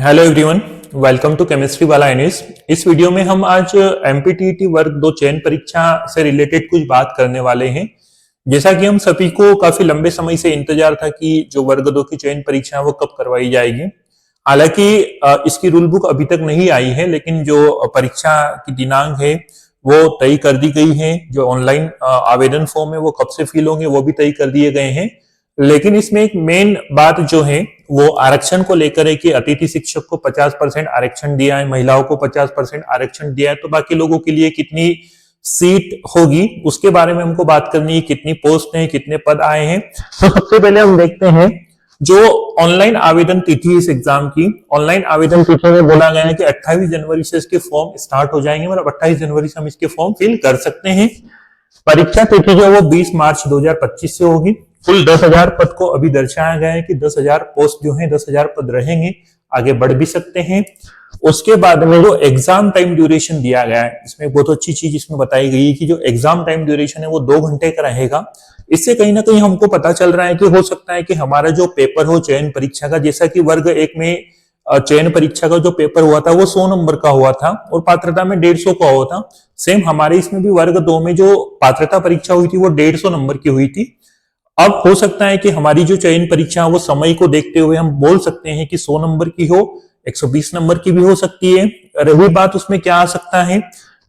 Hello everyone, welcome to chemistry वाला NS. इस video में हम आज एमपीटीईटी वर्ग 2 चयन परीक्षा से रिलेटेड कुछ बात करने वाले हैं। जैसा कि हम सभी को काफी लंबे समय से इंतजार था कि जो वर्ग 2 की चयन परीक्षा है वो कब करवाई जाएगी। हालांकि इसकी रूल बुक अभी तक नहीं आई है, लेकिन जो परीक्षा की दिनांक है वो तय कर दी गई है। जो ऑनलाइन आवेदन फॉर्म है वो कब से फिल होंगे वो भी तय कर दिए गए हैं। लेकिन इसमें एक मेन बात जो है वो आरक्षण को लेकर है कि अतिथि शिक्षक को 50% आरक्षण दिया है, महिलाओं को 50% आरक्षण दिया है, तो बाकी लोगों के लिए कितनी सीट होगी उसके बारे में हमको बात करनी है। कितनी पोस्ट है, कितने पद आए हैं। तो सबसे पहले हम देखते हैं जो ऑनलाइन आवेदन तिथि इस एग्जाम की। ऑनलाइन आवेदन तिथि में बोला गया है कि 28 जनवरी से इसके फॉर्म स्टार्ट हो जाएंगे, मतलब 28 जनवरी से हम इसके फॉर्म फिल कर सकते हैं। परीक्षा तिथि जो है वो 20 मार्च 2025 से होगी। कुल 10,000 पद को अभी दर्शाया गया है कि 10,000 पोस्ट जो है 10,000 पद रहेंगे, आगे बढ़ भी सकते हैं। उसके बाद में जो एग्जाम टाइम ड्यूरेशन दिया गया है, इसमें बहुत अच्छी चीज इसमें बताई गई है कि जो एग्जाम टाइम ड्यूरेशन है वो 2 घंटे का रहेगा। इससे कहीं ना कहीं हमको पता चल रहा है कि हो सकता है कि हमारा जो पेपर हो चयन परीक्षा का, जैसा कि वर्ग 1 में चयन परीक्षा का जो पेपर हुआ था वो 100 नंबर का हुआ था और पात्रता में 150 का हुआ था। सेम हमारे इसमें भी वर्ग 2 में जो पात्रता परीक्षा हुई थी वो 150 नंबर की हुई थी। अब हो सकता है कि हमारी जो चयन परीक्षा वो समय को देखते हुए हम बोल सकते हैं कि 100 नंबर की हो, 120 नंबर की भी हो सकती है। रही बात उसमें क्या आ सकता है,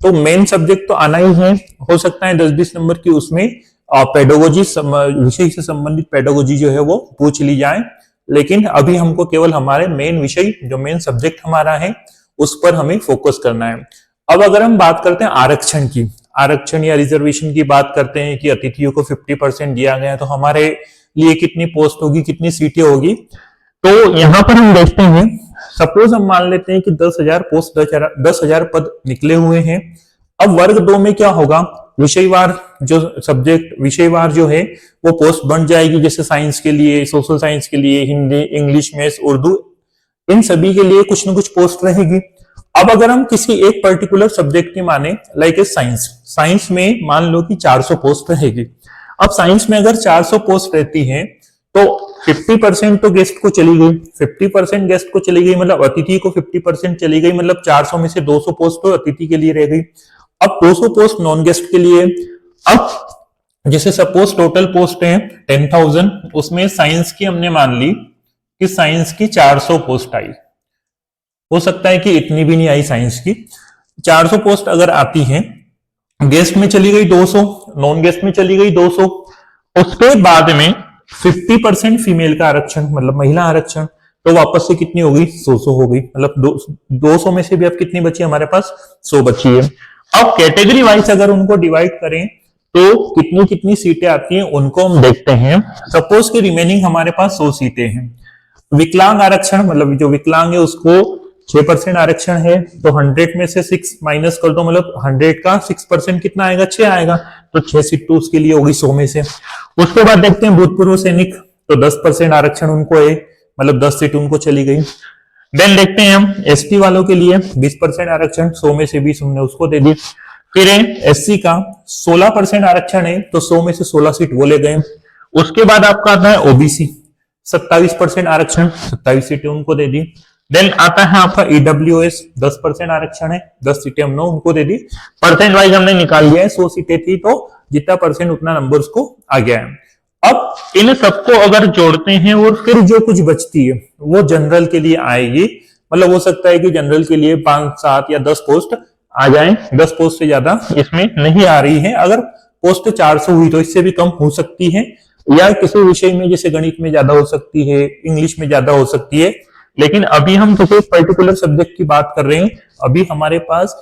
तो मेन सब्जेक्ट तो आना ही है। हो सकता है 10-20 नंबर की उसमें पेडोगोजी विषय से संबंधित पेडोगोजी जो है वो पूछ ली जाए। लेकिन अभी हमको केवल हमारे मेन विषय जो मेन सब्जेक्ट हमारा है उस पर हमें फोकस करना है। अब अगर हम बात करते हैं आरक्षण की, आरक्षण या रिजर्वेशन की बात करते हैं कि अतिथियों को 50% दिया गया है, तो हमारे लिए कितनी पोस्ट होगी, कितनी सीटें होगी। तो यहाँ पर हम देखते हैं, सपोज हम मान लेते हैं कि 10,000 पोस्ट 10,000 पद निकले हुए हैं। अब वर्ग 2 में क्या होगा, विषयवार जो सब्जेक्ट विषयवार जो है वो पोस्ट बन जाएगी। जैसे साइंस के लिए, सोशल साइंस के लिए, हिंदी, इंग्लिश, मैथ्स, उर्दू, इन सभी के लिए कुछ ना कुछ पोस्ट रहेगी। अब अगर हम किसी एक पर्टिकुलर सब्जेक्ट की माने, लाइक साइंस, साइंस में मान लो कि 400 पोस्ट रहेगी। अब साइंस में अगर 400 पोस्ट रहती है तो 50% तो गेस्ट को चली गई, 50% गेस्ट को चली गई, मतलब अतिथि को 50% चली गई, मतलब 400 में से 200 पोस्ट तो अतिथि के लिए रह गई। अब 200 पोस्ट नॉन गेस्ट के लिए। अब जैसे सपोज टोटल पोस्ट है 10,000, उसमें साइंस की हमने मान ली कि साइंस की 400 पोस्ट आई। हो सकता है कि इतनी भी नहीं आई साइंस की। 400 पोस्ट अगर आती है, गेस्ट में चली गई 200, नॉन गेस्ट में चली गई 200, उसके बाद में 50% फीमेल का आरक्षण मतलब महिला आरक्षण, तो वापस से कितनी होगी, 100 हो गई। मतलब 200 में से भी अब कितनी बची हमारे पास, 100 बची है। अब कैटेगरी वाइज अगर उनको डिवाइड करें तो कितनी कितनी सीटें आती हैं उनको हम देखते हैं। सपोज कि रिमेनिंग हमारे पास 100 सीटें हैं। विकलांग आरक्षण मतलब जो विकलांग है उसको 6% आरक्षण है, तो 100 में से 6 माइनस कर दो, मतलब 100 का 6% कितना आएगा, 6 आएगा, तो 6 सीट तो उसके लिए होगी 100 में से। उसके बाद देखते हैं भूतपूर्व सैनिक, तो 10% आरक्षण उनको है, मतलब 10 सीट उनको चली गई। देन देखते हैं हम एसटी वालों के लिए 20% आरक्षण, 100 में से 20 हमने उसको दे दी। फिर एससी का 16% आरक्षण है, तो 100 में से 16 सीट वो ले गए। उसके बाद आपका आता है ओबीसी, 27% आरक्षण, 27 सीटें उनको दे दी। देन आता है आपका ईडब्ल्यूएस, 10% आरक्षण है, 10 सीटें हमने उनको दे दी। परसेंट वाइज हमने निकाल लिया है, 100 सीटें थी तो जितना परसेंट उतना नंबर उसको आ गया है। अब इन सबको अगर जोड़ते हैं और फिर जो कुछ बचती है वो जनरल के लिए आएगी। मतलब हो सकता है कि जनरल के लिए 5, 7 या 10 पोस्ट आ जाए, 10 पोस्ट से ज्यादा इसमें नहीं आ रही है। अगर पोस्ट 400 हुई तो इससे भी कम हो सकती है, या किसी विषय में जैसे गणित में ज्यादा हो सकती है, इंग्लिश में ज्यादा हो सकती है। लेकिन अभी हम किसी पर्टिकुलर सब्जेक्ट की बात कर रहे हैं, अभी हमारे पास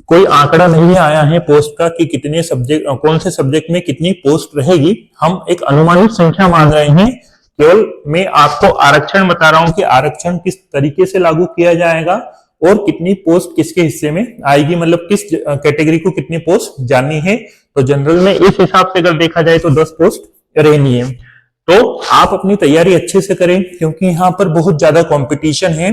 कोई आंकड़ा नहीं आया है पोस्ट का कि कितने सब्जेक्ट, कौन से सब्जेक्ट में कितनी पोस्ट रहेगी। हम एक अनुमानित संख्या मान रहे हैं। केवल मैं आपको आरक्षण बता रहा हूं कि आरक्षण किस तरीके से लागू किया जाएगा और कितनी पोस्ट किसके हिस्से में आएगी, मतलब किस कैटेगरी को कितनी पोस्ट जानी है। तो जनरल में इस हिसाब से अगर देखा जाए तो 10 पोस्ट रहनी है। तो आप अपनी तैयारी अच्छे से करें क्योंकि यहाँ पर बहुत ज्यादा कंपटीशन है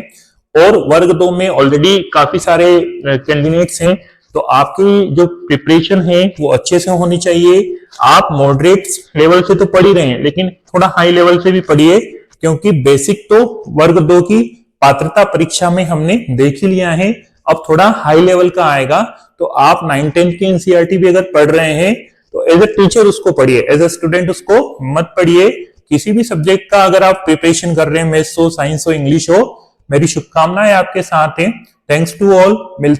और वर्ग 2 में ऑलरेडी काफी सारे कैंडिडेट्स हैं। तो आपकी जो प्रिपरेशन है वो अच्छे से होनी चाहिए। आप मॉडरेट लेवल से तो पढ़ ही रहे हैं, लेकिन थोड़ा हाई लेवल से भी पढ़िए क्योंकि बेसिक तो वर्ग 2 की पात्रता परीक्षा में हमने देख ही लिया है। अब थोड़ा हाई लेवल का आएगा, तो आप 9-10 की एनसीईआरटी भी अगर पढ़ रहे हैं तो एज ए टीचर उसको पढ़िए, एज ए स्टूडेंट उसको मत पढ़िए। किसी भी सब्जेक्ट का अगर आप प्रिपरेशन कर रहे हैं, मैथ्स हो, साइंस हो, इंग्लिश हो, मेरी शुभकामनाएं आपके साथ हैं। Thanks to all.